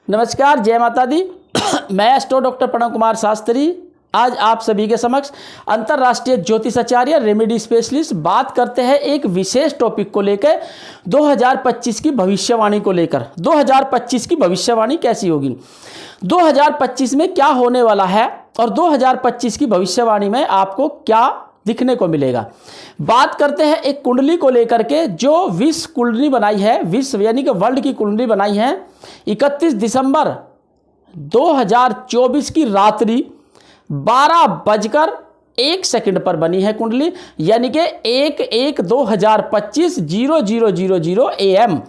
नमस्कार, जय माता दी। मैं एस्ट्रो डॉक्टर प्रणव कुमार शास्त्री आज आप सभी के समक्ष अंतर्राष्ट्रीय ज्योतिषाचार्य रेमेडी स्पेशलिस्ट बात करते हैं एक विशेष टॉपिक को लेकर 2025 की भविष्यवाणी को लेकर। 2025 की भविष्यवाणी कैसी होगी, 2025 में क्या होने वाला है और 2025 की भविष्यवाणी में आपको क्या दिखने को मिलेगा। बात करते हैं एक कुंडली को लेकर के जो विश्व कुंडली बनाई है, विश्व यानी कि वर्ल्ड की कुंडली बनाई है 31 दिसंबर 2024 की रात्रि 12:01 पर बनी है कुंडली, यानी कि 1/1/2025 00:00 AM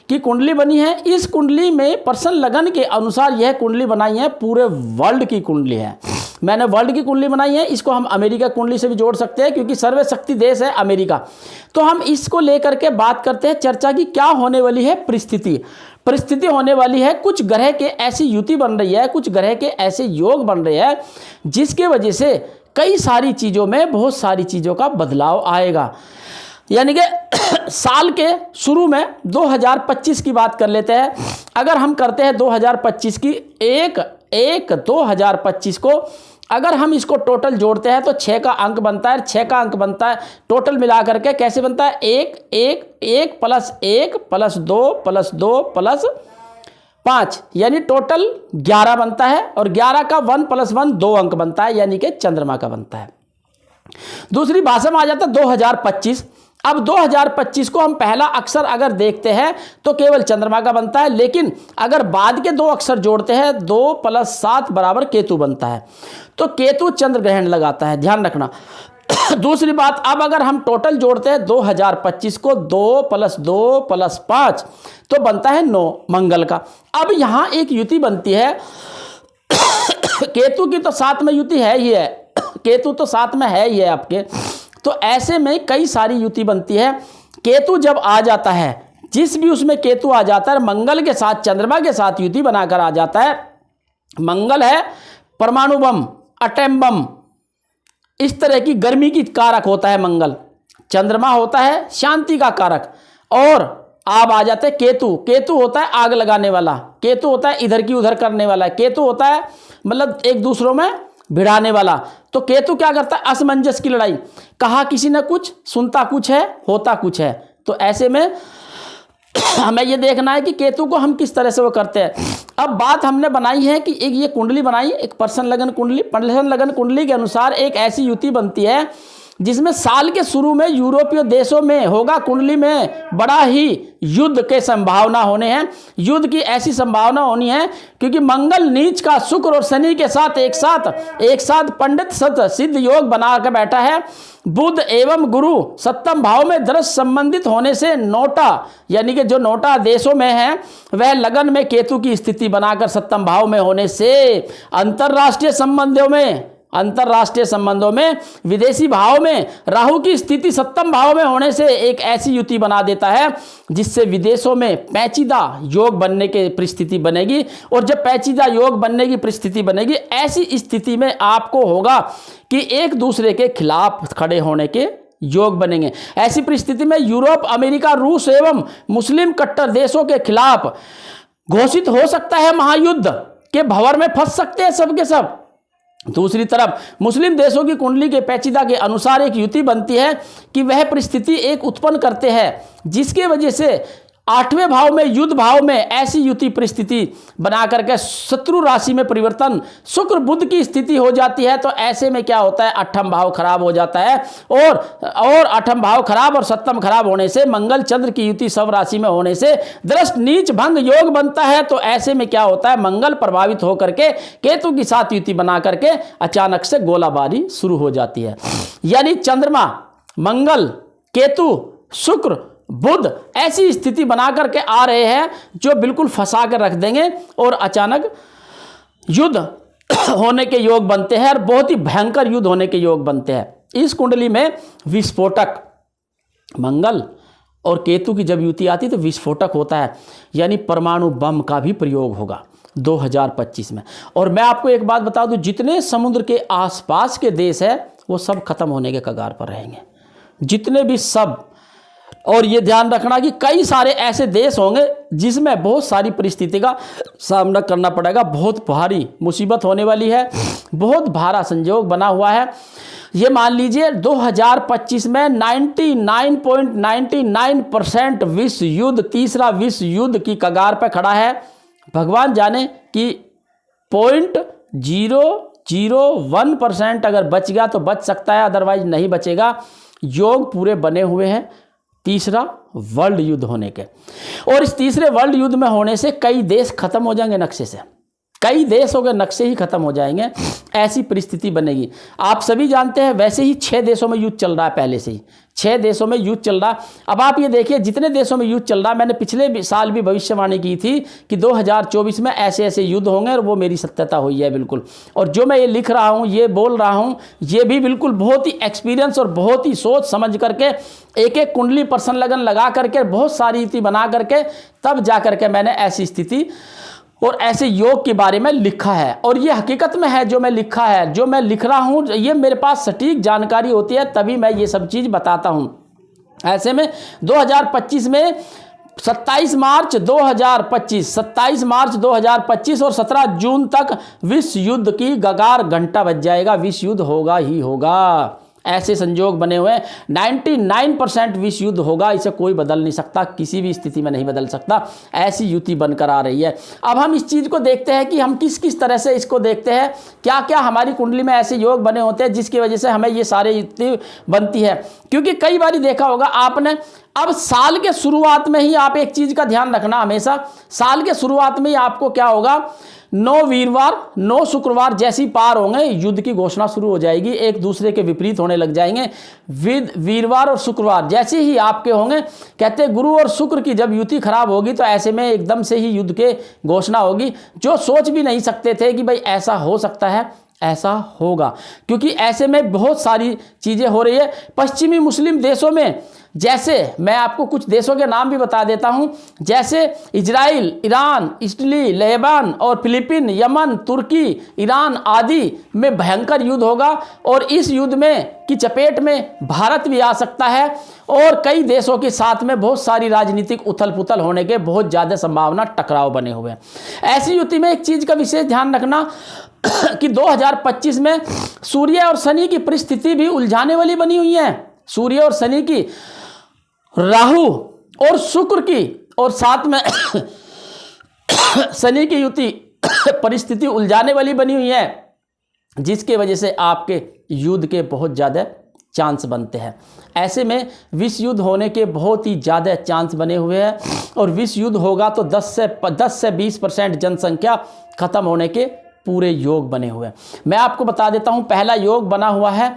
की कुंडली बनी है। इस कुंडली में पर्सन लगन के अनुसार यह कुंडली बनाई है, पूरे वर्ल्ड की कुंडली है। मैंने वर्ल्ड की कुंडली बनाई है, इसको हम अमेरिका कुंडली से भी जोड़ सकते हैं क्योंकि सर्वशक्ति देश है अमेरिका। तो हम इसको लेकर के बात करते हैं चर्चा की क्या होने वाली है परिस्थिति होने वाली है। कुछ ग्रह के ऐसी युति बन रही है, कुछ ग्रह के ऐसे योग बन रहे हैं जिसके वजह से कई सारी चीज़ों में बहुत सारी चीज़ों का बदलाव आएगा। यानी कि साल के शुरू में 2025 की बात कर लेते हैं। अगर हम करते हैं 2025 की 1/1/2025 को अगर हम इसको टोटल जोड़ते हैं तो 6 का अंक बनता है, 6 का अंक बनता है टोटल मिला करके कैसे बनता है 1 1 1 + 1 + 2 + 2 + 5 यानी टोटल 11 बनता है और 11 का 1 + 1 2 अंक बनता है, यानी कि चंद्रमा का बनता है। दूसरी भाषा में आ जाता है 2025। अब 2025 को हम पहला अक्षर अगर देखते हैं तो केवल चंद्रमा का बनता है, लेकिन अगर बाद के 2 अक्षर जोड़ते हैं 2 + 7 = केतु बनता है। तो केतु चंद्र ग्रहण लगाता है, ध्यान रखना। दूसरी बात, अब अगर हम टोटल जोड़ते हैं 2025 को 2 + 2 + 5 तो बनता है 9 मंगल का। अब यहाँ एक युति बनती है केतु की तो 7 में युति है ही है, केतु तो 7 में है ही है आपके। तो ऐसे में कई सारी युति बनती है। केतु जब आ जाता है, जिस भी उसमें केतु आ जाता है मंगल के साथ चंद्रमा के साथ युति बनाकर आ जाता है। मंगल है परमाणु बम, एटम बम, इस तरह की गर्मी की कारक होता है मंगल। चंद्रमा होता है शांति का कारक। और आप आ जाते हैं केतु। केतु होता है आग लगाने वाला, केतु होता है इधर की उधर करने वाला, केतु होता है मतलब एक दूसरों में भिड़ाने वाला। तो केतु क्या करता है, असमंजस की लड़ाई, कहा किसी ने कुछ, सुनता कुछ है, होता कुछ है। तो ऐसे में हमें ये देखना है कि केतु को हम किस तरह से वो करते हैं। अब बात हमने बनाई है कि एक ये कुंडली बनाई, एक पर्सन लगन कुंडली के अनुसार एक ऐसी युति बनती है जिसमें साल के शुरू में यूरोपीय देशों में होगा कुंडली में बड़ा ही युद्ध के संभावना होने हैं। युद्ध की ऐसी संभावना होनी है क्योंकि मंगल नीच का शुक्र और शनि के साथ एक साथ पंडित सत सिद्ध योग बना कर बैठा है। बुध एवं गुरु सप्तम भाव में दृश्य संबंधित होने से नोटा यानी कि जो नोटा देशों में है वह लगन में केतु की स्थिति बनाकर सप्तम भाव में होने से अंतरराष्ट्रीय संबंधों में विदेशी भाव में राहु की स्थिति सप्तम भाव में होने से एक ऐसी युति बना देता है जिससे विदेशों में पेचीदा योग बनने की परिस्थिति बनेगी। और जब पेचीदा योग बनने की परिस्थिति बनेगी, ऐसी स्थिति में आपको होगा कि एक दूसरे के खिलाफ खड़े होने के योग बनेंगे। ऐसी परिस्थिति में यूरोप, अमेरिका, रूस एवं मुस्लिम कट्टर देशों के खिलाफ घोषित हो सकता है महायुद्ध के भंवर में फंस सकते हैं सबके सब। दूसरी तरफ मुस्लिम देशों की कुंडली के पेचीदा के अनुसार एक युति बनती है कि वह परिस्थिति एक उत्पन्न करते हैं जिसके वजह से 8वें भाव में युद्ध भाव में ऐसी युति परिस्थिति बना करके शत्रु राशि में परिवर्तन शुक्र बुध की स्थिति हो जाती है। तो ऐसे में क्या होता है, 8वां भाव खराब हो जाता है और 8वां भाव खराब और 7वां खराब होने से मंगल चंद्र की युति सब राशि में होने से दृष्ट नीच भंग योग बनता है। तो ऐसे में क्या होता है, मंगल प्रभावित होकर के केतु की साथ युति बना करके अचानक से गोलाबारी शुरू हो जाती है। यानी चंद्रमा, मंगल, केतु, शुक्र, बुध ऐसी स्थिति बना करके आ रहे हैं जो बिल्कुल फंसा कर रख देंगे और अचानक युद्ध होने के योग बनते हैं और बहुत ही भयंकर युद्ध होने के योग बनते हैं। इस कुंडली में विस्फोटक, मंगल और केतु की जब युति आती तो विस्फोटक होता है, यानी परमाणु बम का भी प्रयोग होगा 2025 में। और मैं आपको एक बात बता दूं, जितने समुद्र के आसपास के देश है वो सब खत्म होने के कगार पर रहेंगे। जितने भी सब और ये ध्यान रखना कि कई सारे ऐसे देश होंगे जिसमें बहुत सारी परिस्थिति का सामना करना पड़ेगा, बहुत भारी मुसीबत होने वाली है, बहुत भारा संयोग बना हुआ है। ये मान लीजिए 2025 में 99.99% विश्व युद्ध, तीसरा विश्व युद्ध की कगार पर खड़ा है। भगवान जाने कि 0.001% अगर बच गया तो बच सकता है, अदरवाइज नहीं बचेगा। योग पूरे बने हुए हैं तीसरा वर्ल्ड युद्ध होने के, और इस तीसरे वर्ल्ड युद्ध में होने से कई देश खत्म हो जाएंगे नक्शे से, कई देशों के नक्शे ही खत्म हो जाएंगे, ऐसी परिस्थिति बनेगी। आप सभी जानते हैं वैसे ही 6 देशों में युद्ध चल रहा है, पहले से ही 6 देशों में युद्ध चल रहा। अब आप ये देखिए जितने देशों में युद्ध चल रहा, मैंने पिछले साल भी भविष्यवाणी की थी कि 2024 में ऐसे ऐसे युद्ध होंगे, और वो मेरी सत्यता हुई है बिल्कुल। और जो मैं ये लिख रहा हूँ, ये बोल रहा हूँ, ये भी बिल्कुल बहुत ही एक्सपीरियंस और बहुत ही सोच समझ करके, एक एक कुंडली पर्सन लगन लगा करके, बहुत सारी रीति बना करके, तब जा करके मैंने ऐसी स्थिति और ऐसे योग के बारे में लिखा है। और ये हकीकत में है जो मैं लिखा है, जो मैं लिख रहा हूँ, ये मेरे पास सटीक जानकारी होती है, तभी मैं ये सब चीज़ बताता हूँ। ऐसे में 2025 में 27 मार्च 2025 और 17 जून तक विश्व युद्ध की कगार घंटा बज जाएगा, विश्व युद्ध होगा ही होगा। ऐसे संजोग बने हुए, 99% विश्व युद्ध होगा, इसे कोई बदल नहीं सकता, किसी भी स्थिति में नहीं बदल सकता, ऐसी युति बनकर आ रही है। अब हम इस चीज़ को देखते हैं कि हम किस किस तरह से इसको देखते हैं, क्या क्या हमारी कुंडली में ऐसे योग बने होते हैं जिसकी वजह से हमें ये सारे युति बनती है। क्योंकि कई बार देखा होगा आपने, अब साल के शुरुआत में ही आप एक चीज़ का ध्यान रखना, हमेशा साल के शुरुआत में ही आपको क्या होगा, 9 वीरवार 9 शुक्रवार जैसी पार होंगे, युद्ध की घोषणा शुरू हो जाएगी, एक दूसरे के विपरीत होने लग जाएंगे। वीरवार और शुक्रवार जैसे ही आपके होंगे, कहते गुरु और शुक्र की जब युति खराब होगी तो ऐसे में एकदम से ही युद्ध के घोषणा होगी। जो सोच भी नहीं सकते थे कि भाई ऐसा हो सकता है, ऐसा होगा, क्योंकि ऐसे में बहुत सारी चीज़ें हो रही है। पश्चिमी मुस्लिम देशों में, जैसे मैं आपको कुछ देशों के नाम भी बता देता हूं, जैसे इजराइल, ईरान, इटली, लेबान और फिलीपीन, यमन, तुर्की, ईरान आदि में भयंकर युद्ध होगा। और इस युद्ध में की चपेट में भारत भी आ सकता है, और कई देशों के साथ में बहुत सारी राजनीतिक उथल पुथल होने के बहुत ज़्यादा संभावना, टकराव बने हुए हैं। ऐसी युति में एक चीज़ का विशेष ध्यान रखना कि 2025 में सूर्य और शनि की परिस्थिति भी उलझाने वाली बनी हुई है। सूर्य और शनि की, राहु और शुक्र की, और साथ में शनि की युति परिस्थिति उलझाने वाली बनी हुई है, जिसके वजह से आपके युद्ध के बहुत ज़्यादा चांस बनते हैं। ऐसे में विश्व युद्ध होने के बहुत ही ज़्यादा चांस बने हुए हैं, और विश्व युद्ध होगा तो 10 से 20% जनसंख्या खत्म होने के पूरे योग बने हुए हैं। मैं आपको बता देता हूं, पहला योग बना हुआ है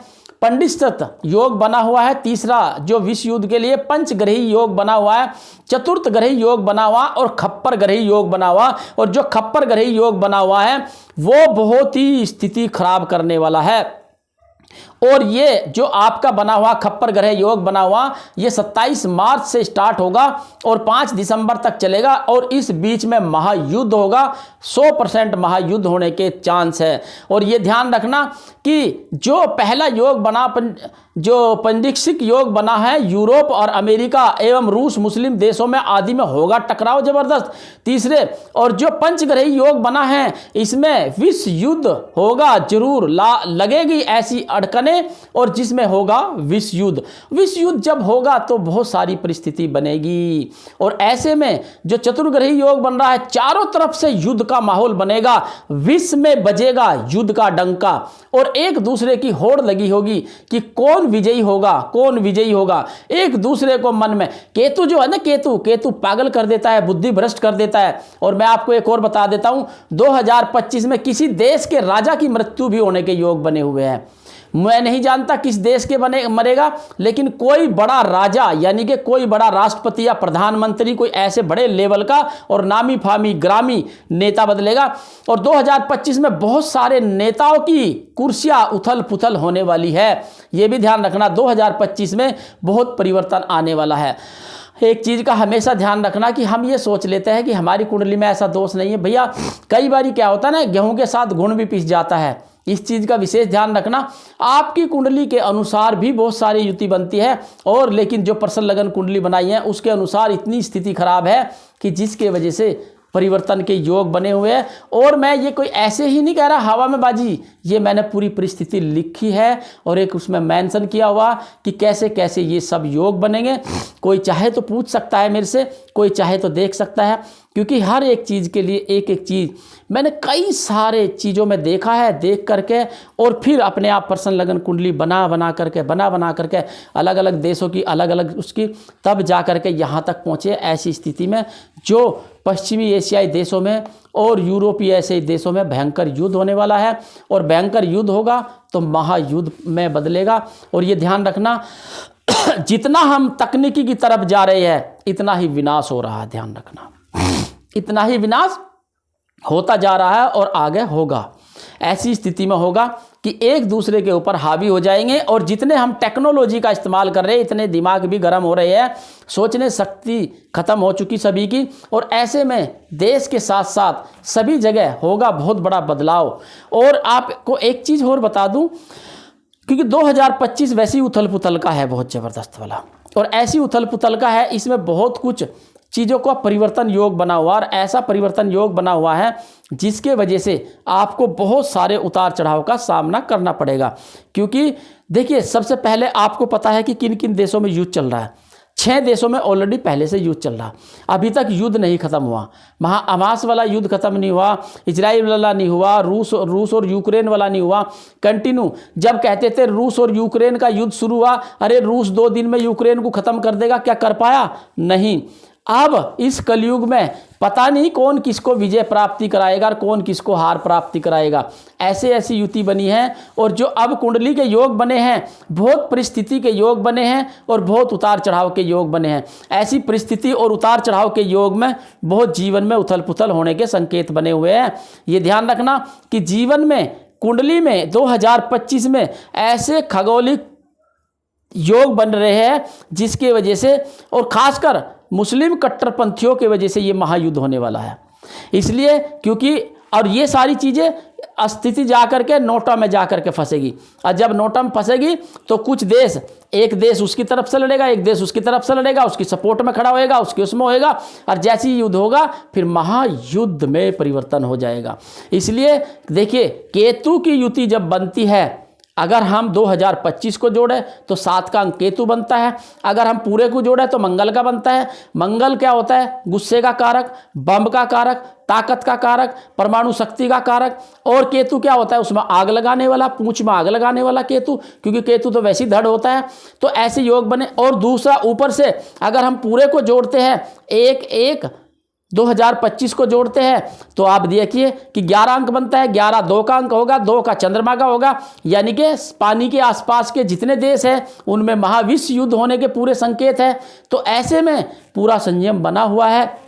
पंडित योग बना हुआ है, तीसरा जो विश्व युद्ध के लिए पंचग्रही योग बना हुआ है, चतुर्थ ग्रही योग बना हुआ और खप्पर ग्रही योग बना हुआ। और जो खप्पर ग्रही योग बना हुआ है वो बहुत ही स्थिति खराब करने वाला है। और ये जो आपका बना हुआ खप्पर ग्रह योग बना हुआ, ये 27 मार्च से स्टार्ट होगा और 5 दिसंबर तक चलेगा, और इस बीच में महायुद्ध होगा। 100% महायुद्ध होने के चांस है। और ये ध्यान रखना कि जो पहला योग बना, जो पंडिक्षिक योग बना है, यूरोप और अमेरिका एवं रूस मुस्लिम देशों में आदि में होगा टकराव जबरदस्त। तीसरे, और जो पंचग्रही योग बना है, इसमें विश्व युद्ध होगा जरूर, लगेगी ऐसी अड़कने, और जिसमें होगा विश्व युद्ध। विश्व युद्ध जब होगा तो बहुत सारी परिस्थिति बनेगी। और ऐसे में जो चतुर्ग्रही योग बन रहा है, चारों तरफ से युद्ध का माहौल बनेगा, विश्व में बजेगा युद्ध का डंका, और एक दूसरे की होड़ लगी होगी कि कौन विजयी होगा, कौन विजयी होगा। एक दूसरे को मन में, केतु जो है ना, केतु पागल कर देता है, बुद्धि भ्रष्ट कर देता है। और मैं आपको एक और बता देता हूं, 2025 में किसी देश के राजा की मृत्यु भी होने के योग बने हुए हैं। मैं नहीं जानता किस देश के मरेगा, लेकिन कोई बड़ा राजा, यानी कि कोई बड़ा राष्ट्रपति या प्रधानमंत्री, कोई ऐसे बड़े लेवल का और नामी फामी ग्रामी नेता बदलेगा। और 2025 में बहुत सारे नेताओं की कुर्सियां उथल पुथल होने वाली है। यह भी ध्यान रखना, 2025 में बहुत परिवर्तन आने वाला है। एक चीज़ का हमेशा ध्यान रखना कि हम ये सोच लेते हैं कि हमारी कुंडली में ऐसा दोष नहीं है। भैया कई बार क्या होता है ना, गेहूं के साथ गुड़ भी पिस जाता है। इस चीज़ का विशेष ध्यान रखना। आपकी कुंडली के अनुसार भी बहुत सारी युति बनती है, और लेकिन जो पर्सन लगन कुंडली बनाई है उसके अनुसार इतनी स्थिति खराब है कि जिसके वजह से परिवर्तन के योग बने हुए हैं। और मैं ये कोई ऐसे ही नहीं कह रहा हवा में बाजी, ये मैंने पूरी परिस्थिति लिखी है और एक उसमें मेंशन किया हुआ कि कैसे कैसे ये सब योग बनेंगे। कोई चाहे तो पूछ सकता है मेरे से, कोई चाहे तो देख सकता है, क्योंकि हर एक चीज़ के लिए एक एक चीज़ मैंने कई सारे चीज़ों में देखा है, देख करके और फिर अपने आप पर्सन लगन कुंडली बना बना करके अलग अलग देशों की अलग अलग उसकी, तब जा करके यहाँ तक पहुँचे ऐसी स्थिति में जो पश्चिमी एशियाई देशों में और यूरोपीय ऐसे देशों में भयंकर युद्ध होने वाला है। और भयंकर युद्ध होगा तो महायुद्ध में बदलेगा। और ये ध्यान रखना, जितना हम तकनीकी की तरफ जा रहे हैं इतना ही विनाश हो रहा है। ध्यान रखना, इतना ही विनाश होता जा रहा है और आगे होगा। ऐसी स्थिति में होगा कि एक दूसरे के ऊपर हावी हो जाएंगे, और जितने हम टेक्नोलॉजी का इस्तेमाल कर रहे हैं इतने दिमाग भी गर्म हो रहे हैं, सोचने शक्ति खत्म हो चुकी सभी की। और ऐसे में देश के साथ साथ सभी जगह होगा बहुत बड़ा बदलाव। और आपको एक चीज़ और बता दूं, क्योंकि 2025 वैसी उथल पुथल का है, बहुत ज़बरदस्त वाला, और ऐसी उथल पुथल का है, इसमें बहुत कुछ चीज़ों का परिवर्तन योग बना हुआ, और ऐसा परिवर्तन योग बना हुआ है जिसके वजह से आपको बहुत सारे उतार चढ़ाव का सामना करना पड़ेगा। क्योंकि देखिए, सबसे पहले आपको पता है कि किन किन देशों में युद्ध चल रहा है। 6 देशों में ऑलरेडी पहले से युद्ध चल रहा, अभी तक युद्ध नहीं खत्म हुआ। हमास वाला युद्ध खत्म नहीं हुआ, इजराइल वाला नहीं हुआ, रूस और यूक्रेन वाला नहीं हुआ। कंटिन्यू जब कहते थे रूस और यूक्रेन का युद्ध शुरू हुआ, अरे रूस 2 दिन में यूक्रेन को खत्म कर देगा, क्या कर पाया? नहीं। अब इस कलयुग में पता नहीं कौन किसको विजय प्राप्ति कराएगा और कौन किसको हार प्राप्ति कराएगा। ऐसे ऐसी युति बनी है, और जो अब कुंडली के योग बने हैं बहुत परिस्थिति के योग बने हैं और बहुत उतार चढ़ाव के योग बने हैं। ऐसी परिस्थिति और उतार चढ़ाव के योग में बहुत जीवन में उथल पुथल होने के संकेत बने हुए हैं। ये ध्यान रखना कि जीवन में कुंडली में 2025 में ऐसे खगोलिक योग बन रहे हैं जिसके वजह से, और खासकर मुस्लिम कट्टरपंथियों के वजह से ये महायुद्ध होने वाला है। इसलिए क्योंकि, और ये सारी चीज़ें स्थिति जाकर के नोटा में जाकर के फंसेगी, और जब नोटा में फंसेगी तो कुछ देश, एक देश उसकी तरफ से लड़ेगा, एक देश उसकी तरफ से लड़ेगा, उसकी सपोर्ट में खड़ा होएगा, उसके उसमें होएगा, और जैसे ही युद्ध होगा फिर महायुद्ध में परिवर्तन हो जाएगा। इसलिए देखिए, केतु की युति जब बनती है, अगर हम 2025 को जोड़े तो 7 का अंक केतु बनता है, अगर हम पूरे को जोड़े तो मंगल का बनता है। मंगल क्या होता है? गुस्से का कारक, बम का कारक, ताकत का कारक, परमाणु शक्ति का कारक। और केतु क्या होता है? उसमें आग लगाने वाला, पूंछ में आग लगाने वाला केतु, क्योंकि केतु तो वैसे ही धड़ होता है। तो ऐसे योग बने। और दूसरा, ऊपर से अगर हम पूरे को जोड़ते हैं, 2025 को जोड़ते हैं, तो आप देखिए कि 11 अंक बनता है। 11 2 का अंक होगा, 2 का चंद्रमा का होगा, यानी कि पानी के आसपास के जितने देश हैं उनमें महाविश्व युद्ध होने के पूरे संकेत हैं। तो ऐसे में पूरा संयम बना हुआ है।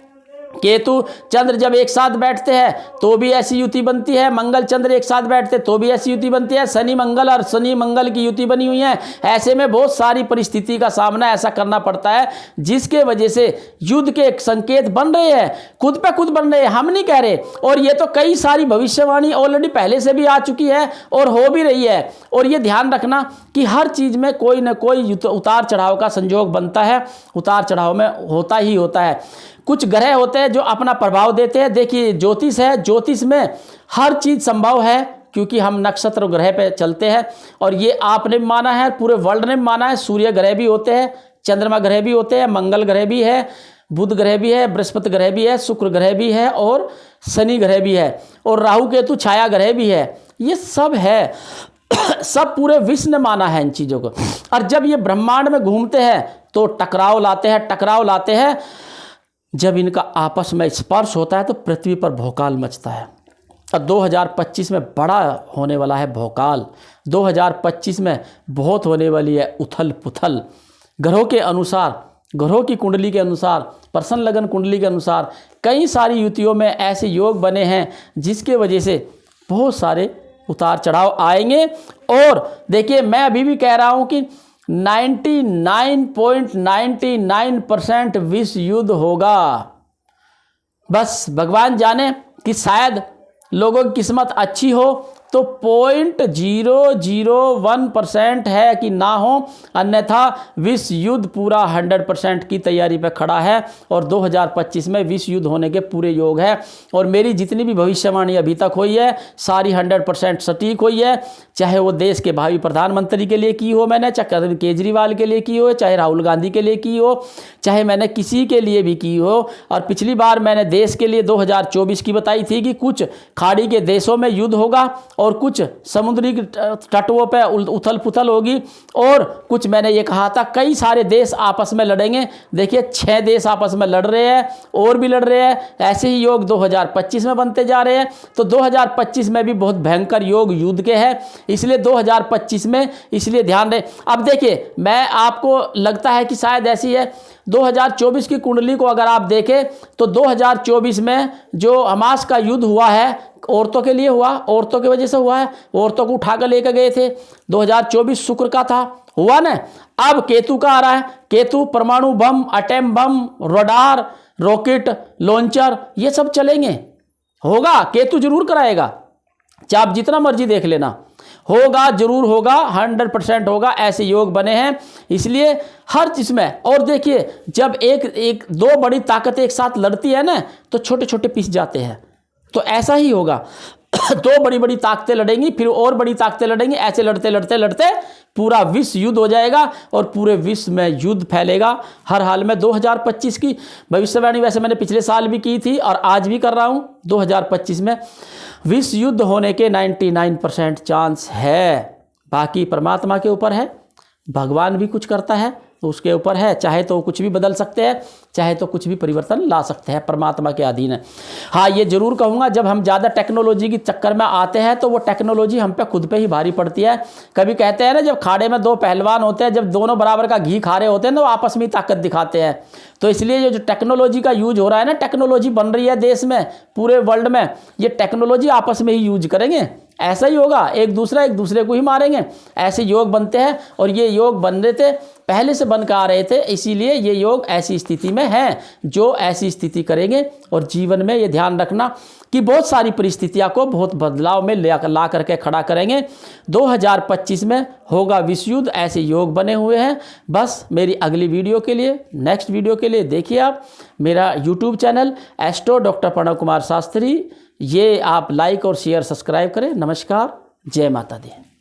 केतु चंद्र जब एक साथ बैठते हैं तो भी ऐसी युति बनती है, मंगल चंद्र एक साथ बैठते तो भी ऐसी युति बनती है, शनि मंगल और शनि मंगल की युति बनी हुई है। ऐसे में बहुत सारी परिस्थिति का सामना ऐसा करना पड़ता है जिसके वजह से युद्ध के संकेत बन रहे हैं, खुद पे खुद बन रहे हैं, हम नहीं कह रहे। और ये तो कई सारी भविष्यवाणी ऑलरेडी पहले से भी आ चुकी है और हो भी रही है। और ये ध्यान रखना कि हर चीज में कोई ना कोई उतार चढ़ाव का संयोग बनता है, उतार चढ़ाव में होता ही होता है। कुछ ग्रह होते हैं जो अपना प्रभाव देते हैं। देखिए, ज्योतिष है, ज्योतिष में हर चीज संभव है क्योंकि हम नक्षत्र ग्रह पे चलते हैं। और ये आपने भी माना है, पूरे वर्ल्ड ने भी माना है। सूर्य ग्रह भी होते हैं, चंद्रमा ग्रह भी होते हैं, मंगल ग्रह भी है, बुध ग्रह भी है, बृहस्पति ग्रह भी है, शुक्र ग्रह भी है और शनि ग्रह भी है, और राहु केतु छाया ग्रह भी है। ये सब है, सब पूरे विश्व ने माना है इन चीजों को। और जब ये ब्रह्मांड में घूमते हैं तो टकराव लाते हैं। जब इनका आपस में स्पर्श होता है तो पृथ्वी पर भौकाल मचता है। और 2025 में बड़ा होने वाला है भौकाल। 2025 में बहुत होने वाली है उथल पुथल। ग्रहों के अनुसार, ग्रहों की कुंडली के अनुसार, पर्सन लगन कुंडली के अनुसार कई सारी युतियों में ऐसे योग बने हैं जिसके वजह से बहुत सारे उतार चढ़ाव आएंगे। और देखिए, मैं अभी भी कह रहा हूं कि 99.99% विश्व युद्ध होगा। बस भगवान जाने कि शायद लोगों की किस्मत अच्छी हो तो 0.001% है कि ना हो, अन्यथा विश्व युद्ध पूरा 100% की तैयारी पर खड़ा है और 2025 में विश्व युद्ध होने के पूरे योग है। और मेरी जितनी भी भविष्यवाणी अभी तक हुई है सारी 100% सटीक हुई है, चाहे वो देश के भावी प्रधानमंत्री के लिए की हो मैंने, चाहे अरविंद केजरीवाल के लिए की हो, चाहे राहुल गांधी के लिए की हो, चाहे मैंने किसी के लिए भी की हो। और पिछली बार मैंने देश के लिए 2024 की बताई थी कि कुछ खाड़ी के देशों में युद्ध होगा और कुछ समुद्री तटों पर उथल पुथल होगी, और कुछ मैंने ये कहा था कई सारे देश आपस में लड़ेंगे। देखिए 6 देश आपस में लड़ रहे हैं और भी लड़ रहे हैं। ऐसे ही योग 2025 में बनते जा रहे हैं। तो 2025 में भी बहुत भयंकर योग युद्ध के हैं, इसलिए 2025 में इसलिए ध्यान रहे। अब देखिए, मैं आपको लगता है कि शायद ऐसी है 2024 की कुंडली को अगर आप देखें तो 2024 में जो हमास का युद्ध हुआ है औरतों के लिए हुआ, औरतों की वजह से हुआ है, औरतों को उठाकर लेकर गए थे। 2024 शुक्र का था, हुआ ना। अब केतु का आ रहा है, केतु परमाणु बम, एटम बम, रडार, रॉकेट लॉन्चर, ये सब चलेंगे, होगा, केतु जरूर कराएगा, चाहे आप जितना मर्जी देख लेना, होगा, जरूर होगा, 100% होगा। ऐसे योग बने हैं, इसलिए हर चीज में। और देखिए, जब एक दो बड़ी ताकतें एक साथ लड़ती है ना तो छोटे छोटे पिस जाते हैं, तो ऐसा ही होगा। 2 बड़ी बड़ी ताकतें लड़ेंगी, फिर और बड़ी ताकतें लड़ेंगी, ऐसे लड़ते लड़ते लड़ते पूरा विश्व युद्ध हो जाएगा और पूरे विश्व में युद्ध फैलेगा हर हाल में। 2025 की भविष्यवाणी वैसे मैंने पिछले साल भी की थी और आज भी कर रहा हूं। 2025 में विश्व युद्ध होने के 99% चांस है। बाकी परमात्मा के ऊपर है, भगवान भी कुछ करता है तो उसके ऊपर है, चाहे तो कुछ भी बदल सकते हैं, चाहे तो कुछ भी परिवर्तन ला सकते हैं, परमात्मा के अधीन है। हाँ, ये जरूर कहूँगा, जब हम ज़्यादा टेक्नोलॉजी के चक्कर में आते हैं तो वो टेक्नोलॉजी हम पे खुद पे ही भारी पड़ती है। कभी कहते हैं ना, जब खाड़े में 2 पहलवान होते हैं, जब दोनों बराबर का घी खा रहे होते हैं तो आपस में ताकत दिखाते हैं। तो इसलिए ये जो टेक्नोलॉजी का यूज हो रहा है ना, टेक्नोलॉजी बन रही है देश में, पूरे वर्ल्ड में, ये टेक्नोलॉजी आपस में ही यूज करेंगे, ऐसा ही होगा, एक दूसरे को ही मारेंगे। ऐसे योग बनते हैं और ये योग बन रहे थे, पहले से बनकर आ रहे थे, इसीलिए ये योग ऐसी स्थिति में है जो ऐसी स्थिति करेंगे। और जीवन में ये ध्यान रखना कि बहुत सारी परिस्थितियों को बहुत बदलाव में ला करके खड़ा करेंगे। 2025 में होगा विश्व युद्ध, ऐसे योग बने हुए हैं। बस मेरी अगली वीडियो के लिए, नेक्स्ट वीडियो के लिए देखिए आप मेरा YouTube channel astro doctor Pranav Kumar Shastri, ये आप लाइक और शेयर सब्सक्राइब करें। नमस्कार, जय माता दी।